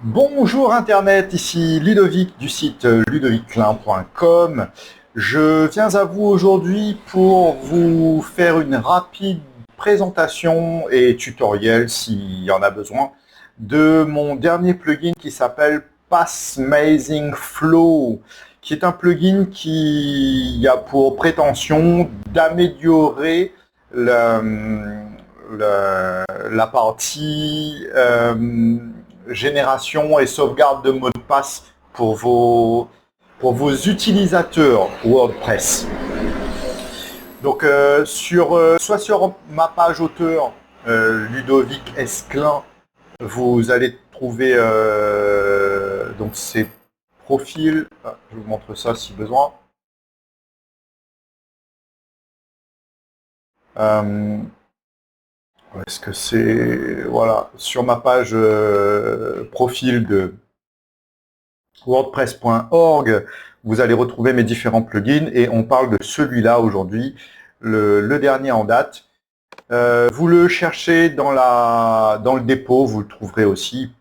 Bonjour Internet, ici Ludovic du site ludoviclin.com. Je viens à vous aujourd'hui pour vous faire une rapide présentation et tutoriel, s'il y en a besoin, de mon dernier plugin qui s'appelle Passmazing Flow, qui est un plugin qui a pour prétention d'améliorer la partie génération et sauvegarde de mots de passe pour vos utilisateurs WordPress. Donc soit sur ma page auteur Ludovic Esclin, vous allez trouver donc ces profils. Je vous montre ça si besoin. Est-ce que c'est... Voilà, sur ma page profil de wordpress.org, vous allez retrouver mes différents plugins et on parle de celui-là aujourd'hui, le dernier en date. Vous le cherchez dans le dépôt, vous le trouverez aussi.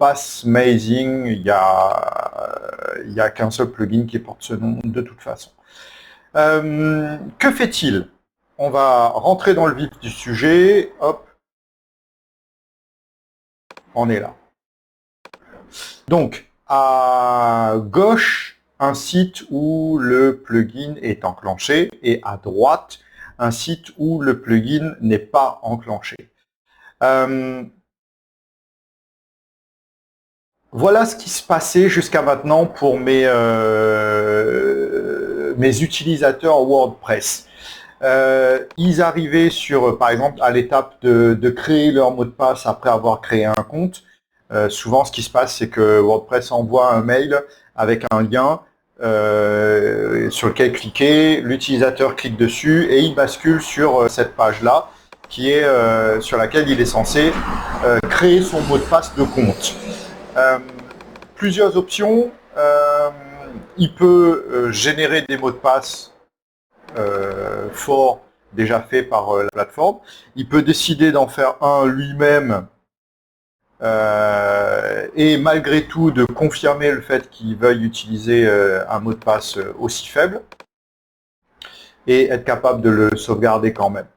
Passmazing, il y a qu'un seul plugin qui porte ce nom de toute façon. Que fait-il? On va rentrer dans le vif du sujet. Hop. On est là. Donc, à gauche, un site où le plugin est enclenché et à droite, un site où le plugin n'est pas enclenché. Voilà ce qui se passait jusqu'à maintenant pour mes utilisateurs WordPress. Ils arrivaient sur, par exemple, à l'étape de créer leur mot de passe après avoir créé un compte. Souvent, ce qui se passe, c'est que WordPress envoie un mail avec un lien sur lequel cliquer. L'utilisateur clique dessus et il bascule sur cette page-là, qui est sur laquelle il est censé créer son mot de passe de compte. Plusieurs options. Il peut générer des mots de passe forts déjà faits par la plateforme. Il peut décider d'en faire un lui-même et malgré tout de confirmer le fait qu'il veuille utiliser un mot de passe aussi faible et être capable de le sauvegarder quand même.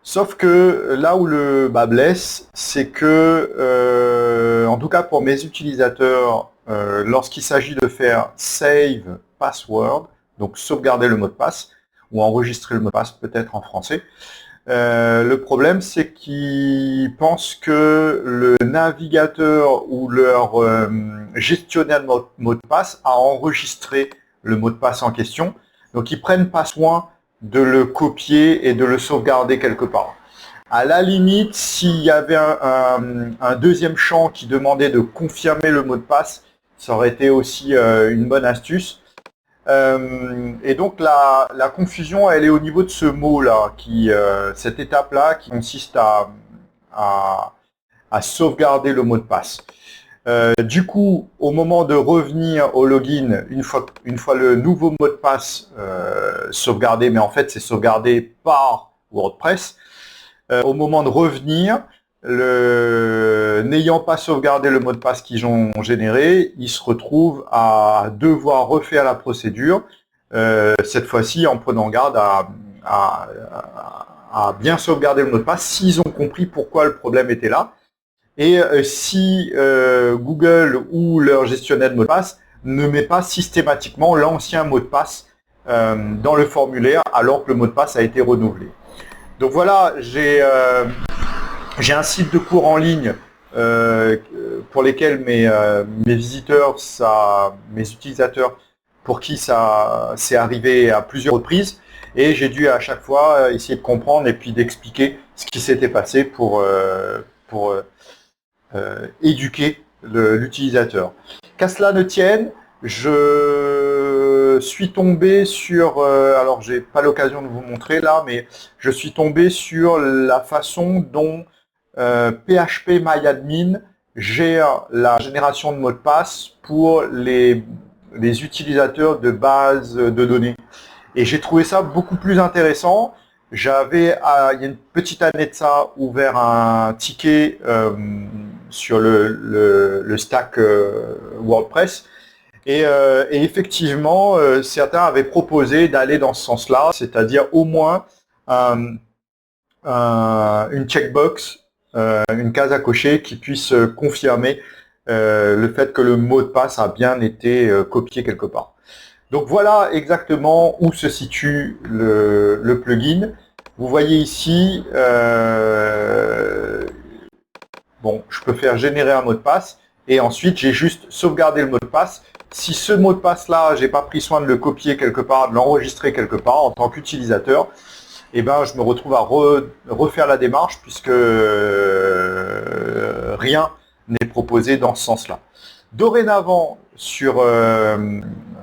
Sauf que là où le bas blesse, c'est que, en tout cas pour mes utilisateurs, lorsqu'il s'agit de faire save password, donc sauvegarder le mot de passe, ou enregistrer le mot de passe peut-être en français, le problème c'est qu'ils pensent que le navigateur ou leur gestionnaire de mot de passe a enregistré le mot de passe en question, donc ils prennent pas soin de le copier et de le sauvegarder quelque part. À la limite, s'il y avait un deuxième champ qui demandait de confirmer le mot de passe, ça aurait été aussi une bonne astuce. Et donc la confusion, elle est au niveau de ce mot-là, cette étape-là qui consiste à sauvegarder le mot de passe. Du coup, au moment de revenir au login, une fois le nouveau mot de passe sauvegardé, mais en fait c'est sauvegardé par WordPress, au moment de revenir, n'ayant pas sauvegardé le mot de passe qu'ils ont généré, ils se retrouvent à devoir refaire la procédure, cette fois-ci en prenant garde à bien sauvegarder le mot de passe s'ils ont compris pourquoi le problème était là. Et si Google ou leur gestionnaire de mot de passe ne met pas systématiquement l'ancien mot de passe dans le formulaire alors que le mot de passe a été renouvelé. Donc voilà, j'ai un site de cours en ligne pour lesquels mes visiteurs, mes utilisateurs, pour qui ça s'est arrivé à plusieurs reprises, et j'ai dû à chaque fois essayer de comprendre et puis d'expliquer ce qui s'était passé pour éduquer l'utilisateur. Qu'à cela ne tienne, je suis tombé sur, alors j'ai pas l'occasion de vous montrer là, mais je suis tombé sur la façon dont PHPMyAdmin gère la génération de mots de passe pour les utilisateurs de bases de données. Et j'ai trouvé ça beaucoup plus intéressant. J'avais, il y a une petite année de ça, ouvert un ticket sur le stack WordPress. Et effectivement, certains avaient proposé d'aller dans ce sens-là, c'est-à-dire au moins une checkbox, une case à cocher qui puisse confirmer le fait que le mot de passe a bien été copié quelque part. Donc voilà exactement où se situe le plugin. Vous voyez ici, bon, je peux faire générer un mot de passe et ensuite j'ai juste sauvegardé le mot de passe. Si ce mot de passe-là, j'ai pas pris soin de le copier quelque part, de l'enregistrer quelque part en tant qu'utilisateur, eh ben, je me retrouve à refaire la démarche puisque rien n'est proposé dans ce sens-là. Dorénavant,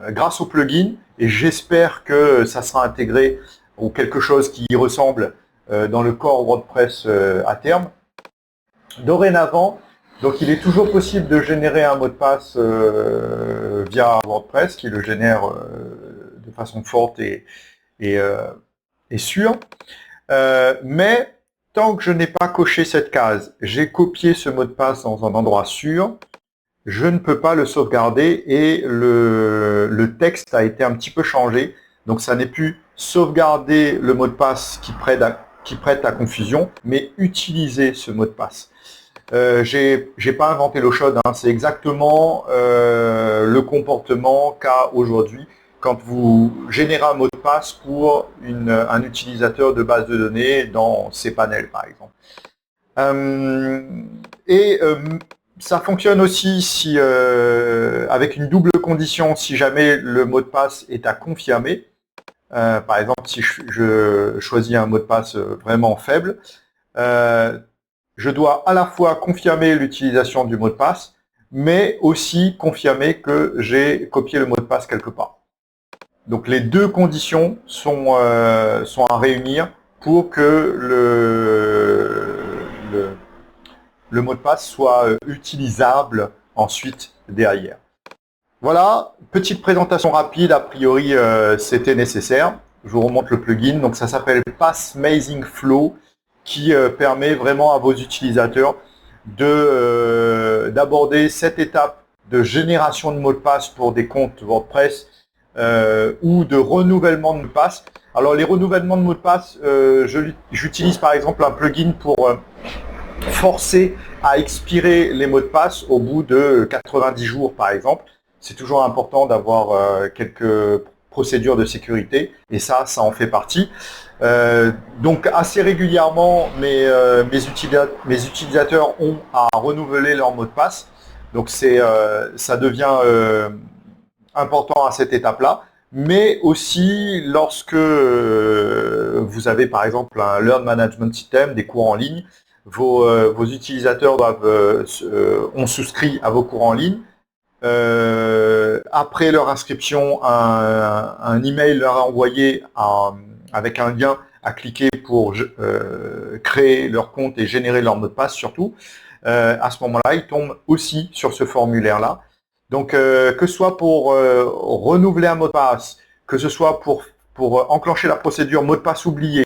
grâce au plugin, et j'espère que ça sera intégré ou quelque chose qui y ressemble dans le core WordPress à terme, dorénavant, donc il est toujours possible de générer un mot de passe via WordPress qui le génère de façon forte et sûre. Mais tant que je n'ai pas coché cette case, j'ai copié ce mot de passe dans un endroit sûr, je ne peux pas le sauvegarder et le texte a été un petit peu changé. Donc ça n'est plus sauvegarder le mot de passe qui prête à confusion, mais utiliser ce mot de passe. J'ai pas inventé l'eau chaude, hein. C'est exactement le comportement qu'a aujourd'hui quand vous générez un mot de passe pour un utilisateur de base de données dans cPanel par exemple. Ça fonctionne aussi si, avec une double condition si jamais le mot de passe est à confirmer. Par exemple, si je choisis un mot de passe vraiment faible, je dois à la fois confirmer l'utilisation du mot de passe, mais aussi confirmer que j'ai copié le mot de passe quelque part. Donc les deux conditions sont à réunir pour que le mot de passe soit utilisable ensuite derrière. Voilà, petite présentation rapide, a priori c'était nécessaire. Je vous remonte le plugin, donc ça s'appelle Passmazing Flow, qui permet vraiment à vos utilisateurs d'aborder cette étape de génération de mots de passe pour des comptes WordPress ou de renouvellement de mots de passe. Alors les renouvellements de mots de passe, j'utilise par exemple un plugin pour forcer à expirer les mots de passe au bout de 90 jours par exemple. C'est toujours important d'avoir quelques procédures de sécurité et ça en fait partie. Donc assez régulièrement, mes utilisateurs ont à renouveler leur mot de passe. Donc ça devient important à cette étape-là. Mais aussi lorsque vous avez par exemple un Learn Management System, des cours en ligne, vos utilisateurs ont souscrit à vos cours en ligne. Après leur inscription, un email leur est envoyé avec un lien à cliquer pour créer leur compte et générer leur mot de passe surtout. À ce moment-là, ils tombent aussi sur ce formulaire-là. Donc, que ce soit pour renouveler un mot de passe, que ce soit pour enclencher la procédure mot de passe oublié,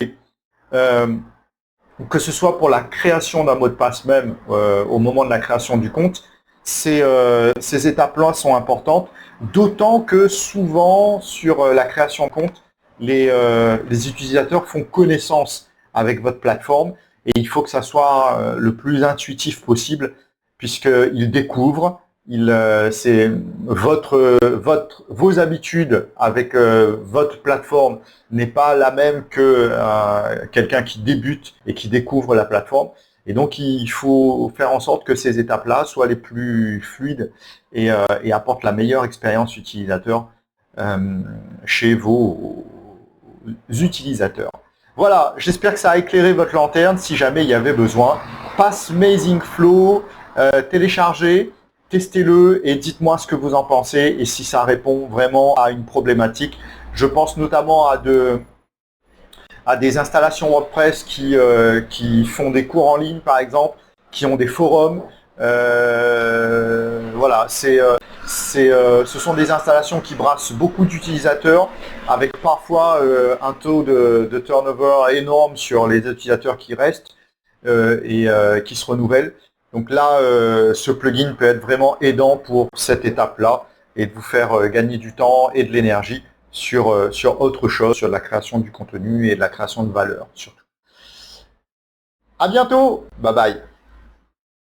que ce soit pour la création d'un mot de passe même au moment de la création du compte, ces étapes-là sont importantes, d'autant que souvent sur la création de compte, les utilisateurs font connaissance avec votre plateforme et il faut que ça soit le plus intuitif possible puisqu'ils découvrent, vos habitudes avec votre plateforme n'est pas la même que quelqu'un qui débute et qui découvre la plateforme. Et donc, il faut faire en sorte que ces étapes-là soient les plus fluides et apportent la meilleure expérience utilisateur chez vos utilisateurs. Voilà, j'espère que ça a éclairé votre lanterne si jamais il y avait besoin. Passmazing Flow, téléchargez, testez-le et dites-moi ce que vous en pensez et si ça répond vraiment à une problématique. Je pense notamment à des installations WordPress qui font des cours en ligne par exemple, qui ont des forums. Voilà, ce sont des installations qui brassent beaucoup d'utilisateurs avec parfois un taux de turnover énorme sur les utilisateurs qui restent et qui se renouvellent. Donc là, ce plugin peut être vraiment aidant pour cette étape-là et de vous faire gagner du temps et de l'énergie sur autre chose, sur la création du contenu et de la création de valeur surtout. À bientôt, bye bye.